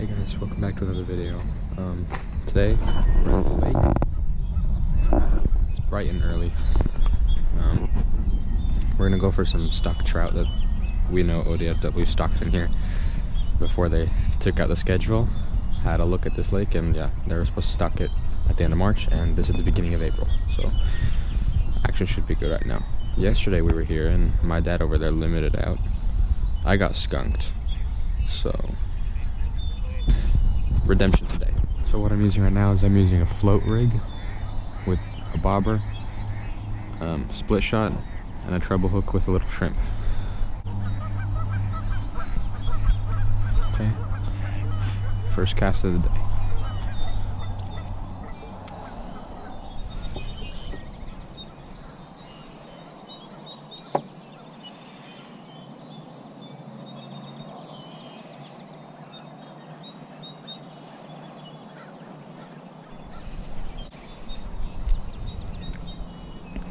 Hey guys, welcome back to another video. Today we're at the lake. It's bright and early. We're gonna go for some stuck trout that we know ODFW stocked in here before they took out the schedule. Had a look at this lake, and yeah, they were supposed to stock it at the end of March, and this is the beginning of April, so action should be good right now. Yesterday we were here, and my dad over there limited out. I got skunked, so redemption today. So what I'm using right now is I'm using a float rig with a bobber, split shot, and a treble hook with a little shrimp. Okay, first cast of the day.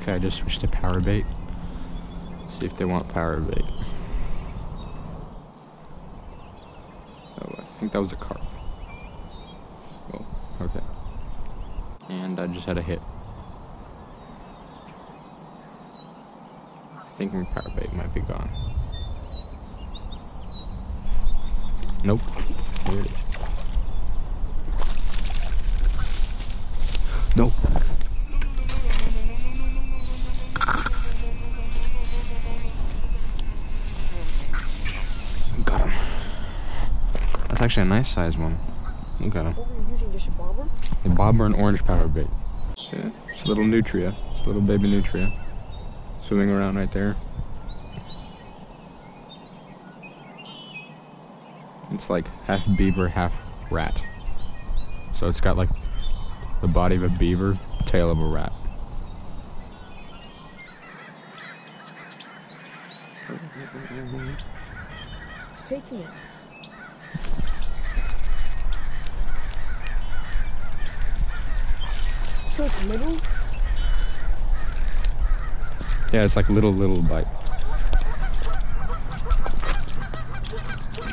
Okay, I just switched to power bait. See if they want power bait. Oh, I think that was a carp. Oh, okay. And I just had a hit. I think my power bait might be gone. Nope. Here it is. Nope. Got him. That's actually a nice size one. Look at him. What were you using, just a bobber? A bobber and orange power bait. Yeah, it's a little nutria. It's a little baby nutria. Swimming around right there. It's like half beaver, half rat. So it's got like the body of a beaver, tail of a rat. It's taking it. So it's little? Yeah, it's like little bite.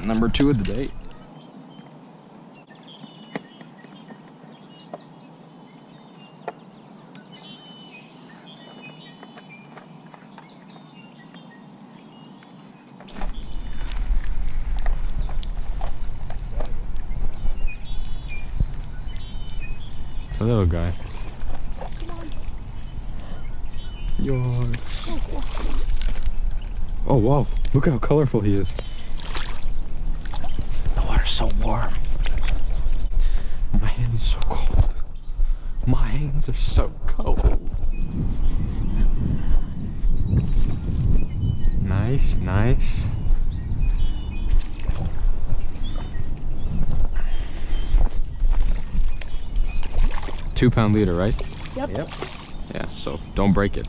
Number 2 of the day. It's a little guy. Yours. Oh wow, look how colorful he is. The water's so warm. My hands are so cold. My hands are so cold. Nice, nice. £2 leader, right? Yep. Yeah, so don't break it.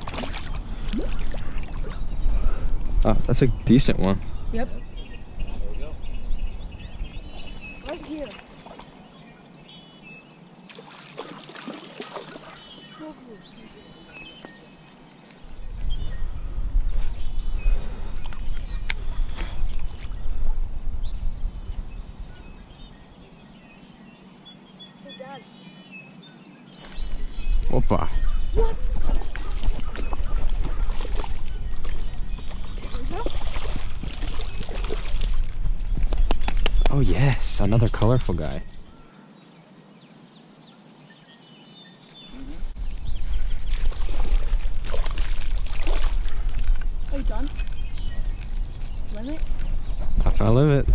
Oh, that's a decent one. Yep. Right here. Hey, Dad. Opa. What? Oh yes, another colorful guy. Are you done? Limit? That's my limit.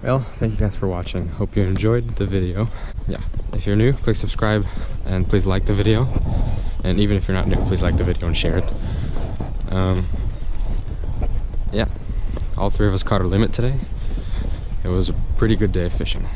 Well, thank you guys for watching. Hope you enjoyed the video. Yeah, if you're new, please subscribe and please like the video. And even if you're not new, please like the video and share it. Yeah, all 3 of us caught our limit today. It was a pretty good day of fishing.